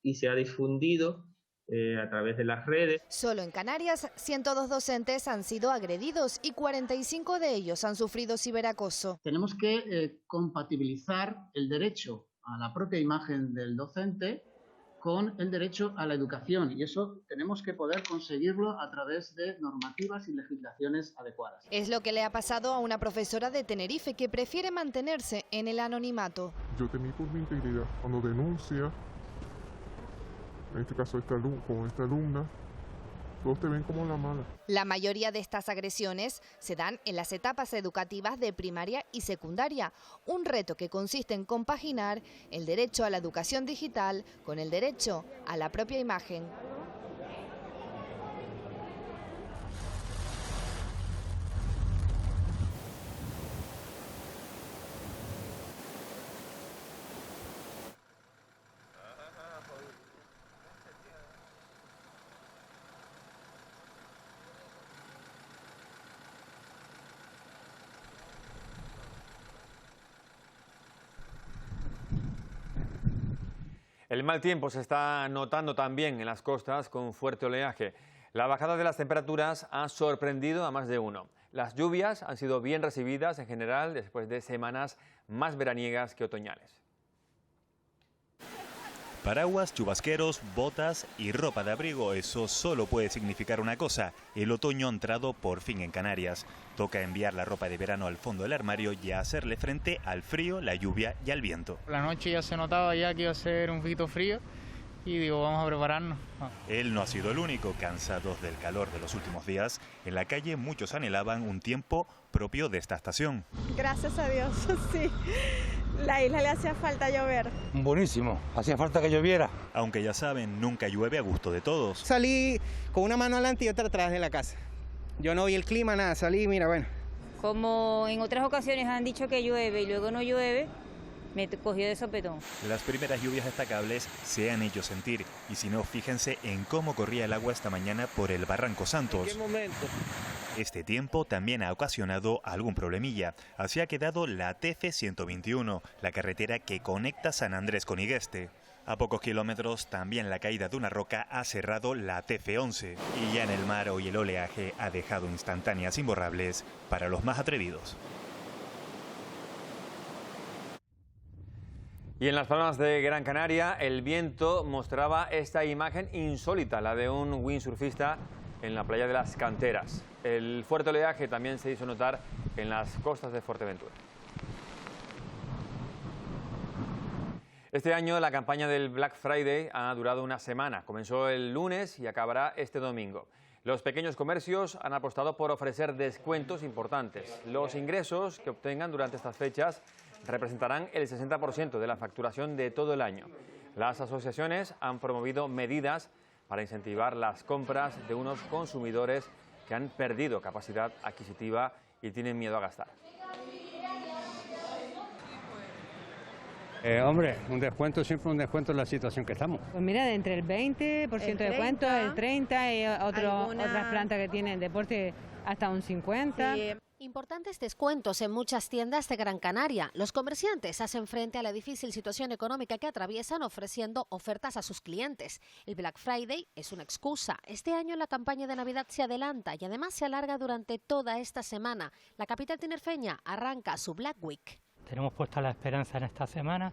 y se ha difundido a través de las redes. Solo en Canarias, 102 docentes han sido agredidos y 45 de ellos han sufrido ciberacoso. Tenemos que compatibilizar el derecho a la propia imagen del docente con el derecho a la educación, y eso tenemos que poder conseguirlo a través de normativas y legislaciones adecuadas. Es lo que le ha pasado a una profesora de Tenerife que prefiere mantenerse en el anonimato. Yo temí por mi integridad. Cuando denuncia, en este caso con esta alumna, todos te ven como la mala. La mayoría de estas agresiones se dan en las etapas educativas de primaria y secundaria, un reto que consiste en compaginar el derecho a la educación digital con el derecho a la propia imagen. El mal tiempo se está notando también en las costas con fuerte oleaje. La bajada de las temperaturas ha sorprendido a más de uno. Las lluvias han sido bien recibidas en general después de semanas más veraniegas que otoñales. Paraguas, chubasqueros, botas y ropa de abrigo, eso solo puede significar una cosa: el otoño ha entrado por fin en Canarias. Toca enviar la ropa de verano al fondo del armario y hacerle frente al frío, la lluvia y al viento. La noche ya se notaba ya que iba a ser un poquito frío y digo, vamos a prepararnos. Él no ha sido el único. Cansados del calor de los últimos días, en la calle muchos anhelaban un tiempo propio de esta estación. Gracias a Dios, sí. La isla le hacía falta llover. Buenísimo, hacía falta que lloviera. Aunque ya saben, nunca llueve a gusto de todos. Salí con una mano adelante y otra atrás de la casa. Yo no vi el clima, nada, salí, mira, bueno. Como en otras ocasiones han dicho que llueve y luego no llueve, me cogió de sopetón. Las primeras lluvias destacables se han hecho sentir, y si no, fíjense en cómo corría el agua esta mañana por el Barranco Santos. ¿En qué momento? Este tiempo también ha ocasionado algún problemilla. Así ha quedado la TC-121, la carretera que conecta San Andrés con Igueste. A pocos kilómetros también la caída de una roca ha cerrado la TC-11. Y ya en el mar hoy el oleaje ha dejado instantáneas imborrables para los más atrevidos. Y en las Palmas de Gran Canaria el viento mostraba esta imagen insólita, la de un windsurfista en la playa de las Canteras. El fuerte oleaje también se hizo notar en las costas de Fuerteventura. Este año la campaña del Black Friday ha durado una semana. Comenzó el lunes y acabará este domingo. Los pequeños comercios han apostado por ofrecer descuentos importantes. Los ingresos que obtengan durante estas fechas representarán el 60% de la facturación de todo el año. Las asociaciones han promovido medidas para incentivar las compras de unos consumidores que han perdido capacidad adquisitiva y tienen miedo a gastar. Hombre, un descuento, siempre un descuento en la situación que estamos. Pues mira, entre el 20% de descuento, el 30% y otras plantas que tienen deporte hasta un 50%. Sí. Importantes descuentos en muchas tiendas de Gran Canaria. Los comerciantes hacen frente a la difícil situación económica que atraviesan ofreciendo ofertas a sus clientes. El Black Friday es una excusa. Este año la campaña de Navidad se adelanta y además se alarga durante toda esta semana. La capital tinerfeña arranca su Black Week. Tenemos puesta la esperanza en esta semana,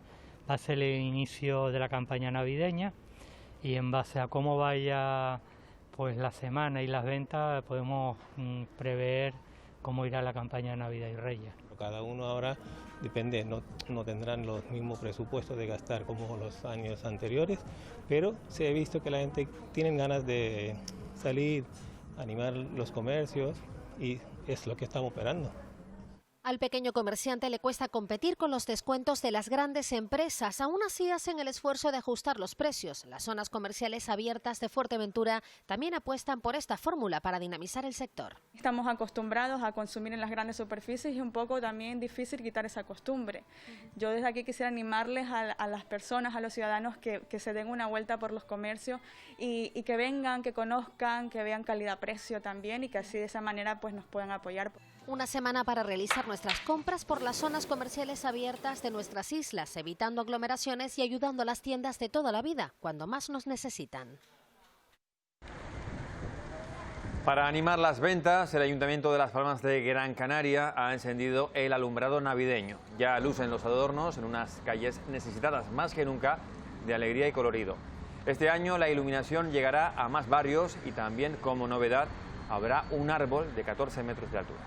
va a ser el inicio de la campaña navideña y en base a cómo vaya pues la semana y las ventas podemos prever cómo irá la campaña de Navidad y Reyes. Cada uno ahora depende, no tendrán los mismos presupuestos de gastar como los años anteriores, pero se ha visto que la gente tiene ganas de salir, animar los comercios y es lo que estamos esperando. Al pequeño comerciante le cuesta competir con los descuentos de las grandes empresas. Aún así hacen el esfuerzo de ajustar los precios. Las zonas comerciales abiertas de Fuerteventura también apuestan por esta fórmula para dinamizar el sector. Estamos acostumbrados a consumir en las grandes superficies y es un poco también difícil quitar esa costumbre. Yo desde aquí quisiera animarles a las personas, a los ciudadanos que se den una vuelta por los comercios y que vengan, que conozcan, que vean calidad-precio también y que así de esa manera pues nos puedan apoyar. Una semana para realizar nuestras compras por las zonas comerciales abiertas de nuestras islas, evitando aglomeraciones y ayudando a las tiendas de toda la vida, cuando más nos necesitan. Para animar las ventas, el Ayuntamiento de Las Palmas de Gran Canaria ha encendido el alumbrado navideño. Ya lucen los adornos en unas calles necesitadas más que nunca de alegría y colorido. Este año la iluminación llegará a más barrios y también, como novedad, habrá un árbol de 14 metros de altura.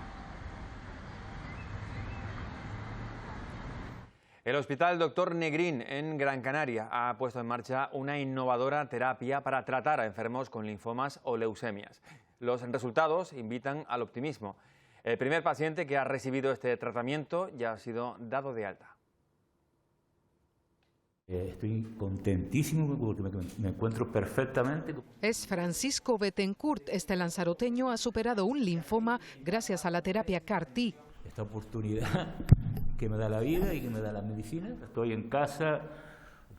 El Hospital Dr. Negrín en Gran Canaria ha puesto en marcha una innovadora terapia para tratar a enfermos con linfomas o leucemias. Los resultados invitan al optimismo. El primer paciente que ha recibido este tratamiento ya ha sido dado de alta. Estoy contentísimo porque me encuentro perfectamente. Es Francisco Betancourt. Este lanzaroteño ha superado un linfoma gracias a la terapia CAR-T. Esta oportunidad que me da la vida y que me da la medicina. Estoy en casa,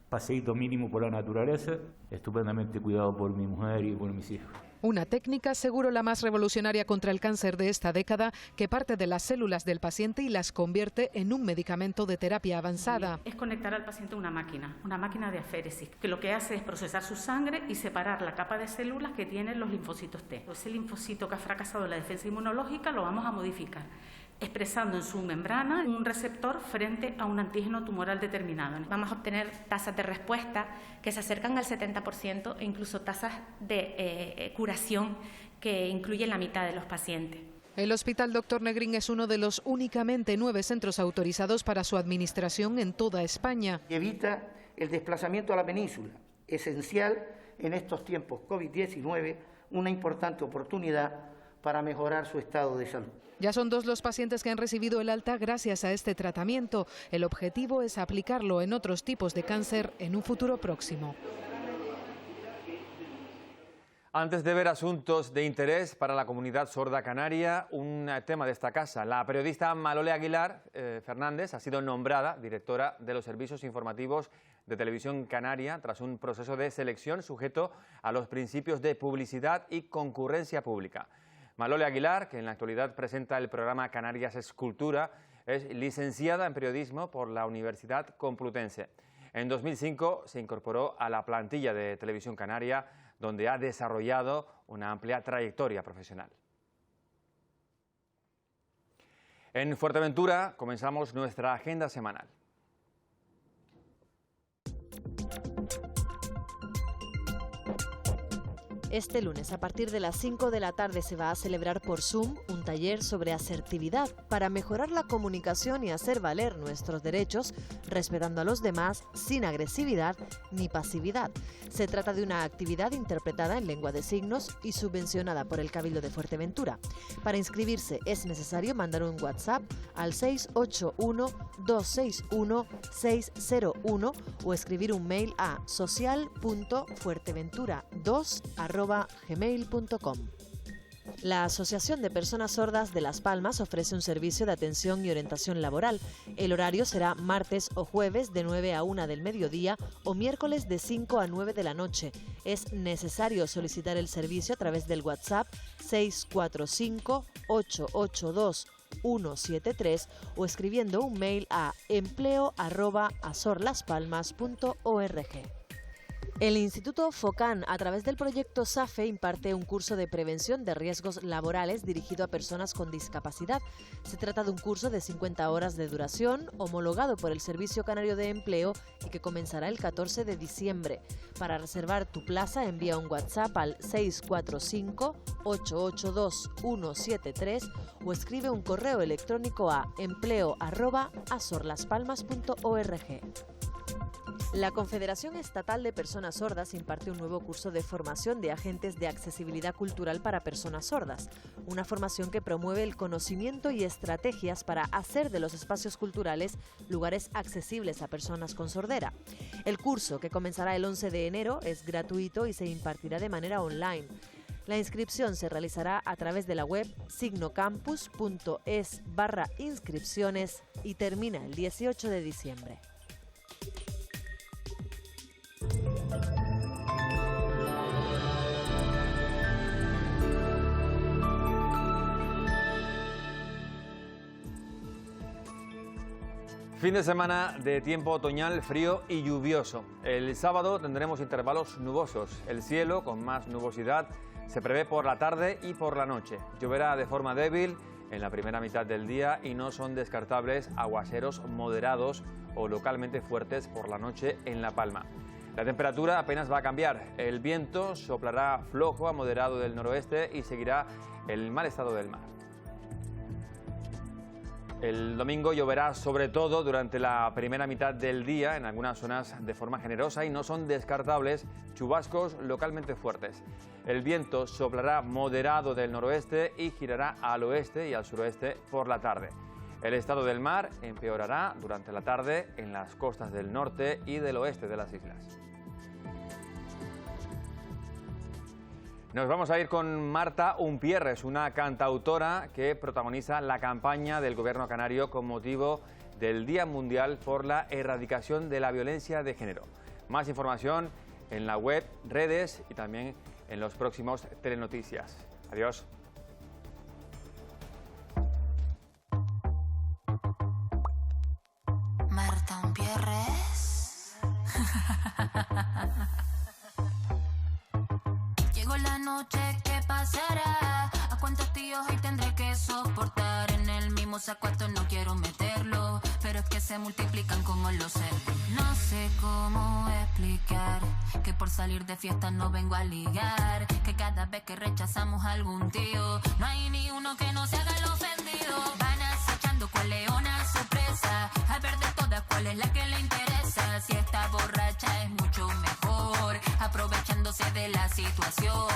paseíto mínimo por la naturaleza, estupendamente cuidado por mi mujer y por mis hijos. Una técnica seguro la más revolucionaria contra el cáncer de esta década, que parte de las células del paciente y las convierte en un medicamento de terapia avanzada. Es conectar al paciente a una máquina de aféresis, que lo que hace es procesar su sangre y separar la capa de células que tienen los linfocitos T. Ese linfocito que ha fracasado en la defensa inmunológica lo vamos a modificar, expresando en su membrana un receptor frente a un antígeno tumoral determinado. Vamos a obtener tasas de respuesta que se acercan al 70% e incluso tasas de curación que incluyen la mitad de los pacientes. El Hospital Dr. Negrín es uno de los únicamente 9 centros autorizados para su administración en toda España. Evita el desplazamiento a la península, esencial en estos tiempos COVID-19, una importante oportunidad para mejorar su estado de salud. Ya son 2 los pacientes que han recibido el alta gracias a este tratamiento. El objetivo es aplicarlo en otros tipos de cáncer en un futuro próximo. Antes de ver asuntos de interés para la comunidad sorda canaria, un tema de esta casa. La periodista Malole Aguilar Fernández ha sido nombrada directora de los servicios informativos de Televisión Canaria tras un proceso de selección sujeto a los principios de publicidad y concurrencia pública. Malole Aguilar, que en la actualidad presenta el programa Canarias es Cultura, es licenciada en periodismo por la Universidad Complutense. En 2005 se incorporó a la plantilla de Televisión Canaria, donde ha desarrollado una amplia trayectoria profesional. En Fuerteventura comenzamos nuestra agenda semanal. Este lunes, a partir de las 5 de la tarde, se va a celebrar por Zoom un taller sobre asertividad para mejorar la comunicación y hacer valer nuestros derechos, respetando a los demás sin agresividad ni pasividad. Se trata de una actividad interpretada en lengua de signos y subvencionada por el Cabildo de Fuerteventura. Para inscribirse es necesario mandar un WhatsApp al 681-261-601 o escribir un mail a social.fuerteventura2@gmail.com. La Asociación de Personas Sordas de Las Palmas ofrece un servicio de atención y orientación laboral. El horario será martes o jueves de 9 a 1 del mediodía o miércoles de 5 a 9 de la noche. Es necesario solicitar el servicio a través del WhatsApp 645-882-173 o escribiendo un mail a empleo@azorlaspalmas.org. El Instituto FOCAN, a través del proyecto SAFE, imparte un curso de prevención de riesgos laborales dirigido a personas con discapacidad. Se trata de un curso de 50 horas de duración, homologado por el Servicio Canario de Empleo y que comenzará el 14 de diciembre. Para reservar tu plaza, envía un WhatsApp al 645-882-173 o escribe un correo electrónico a empleo@azorlaspalmas.org. La Confederación Estatal de Personas Sordas imparte un nuevo curso de formación de agentes de accesibilidad cultural para personas sordas, una formación que promueve el conocimiento y estrategias para hacer de los espacios culturales lugares accesibles a personas con sordera. El curso, que comenzará el 11 de enero, es gratuito y se impartirá de manera online. La inscripción se realizará a través de la web signocampus.es/inscripciones y termina el 18 de diciembre. Fin de semana de tiempo otoñal frío y lluvioso. El sábado tendremos intervalos nubosos. El cielo, con más nubosidad, se prevé por la tarde y por la noche. Lloverá de forma débil en la primera mitad del día y no son descartables aguaceros moderados o localmente fuertes por la noche en La Palma. La temperatura apenas va a cambiar. El viento soplará flojo a moderado del noroeste y seguirá el mal estado del mar. El domingo lloverá sobre todo durante la primera mitad del día en algunas zonas de forma generosa y no son descartables chubascos localmente fuertes. El viento soplará moderado del noroeste y girará al oeste y al suroeste por la tarde. El estado del mar empeorará durante la tarde en las costas del norte y del oeste de las islas. Nos vamos a ir con Marta Umpierres, una cantautora que protagoniza la campaña del Gobierno canario con motivo del Día Mundial por la Erradicación de la Violencia de Género. Más información en la web, redes y también en los próximos Telenoticias. Adiós. Marta Umpierres. La noche que pasará, a cuántos tíos hoy tendré que soportar. En el mismo saco esto no quiero meterlo, pero es que se multiplican como los cerdos. No sé cómo explicar que por salir de fiesta no vengo a ligar, que cada vez que rechazamos a algún tío no hay ni uno que no se haga el ofendido. Van acechando cuál es una sorpresa, a ver de todas cuál es la que le interesa. Si está borracha es mucho mejor, aprovechándose de la situación.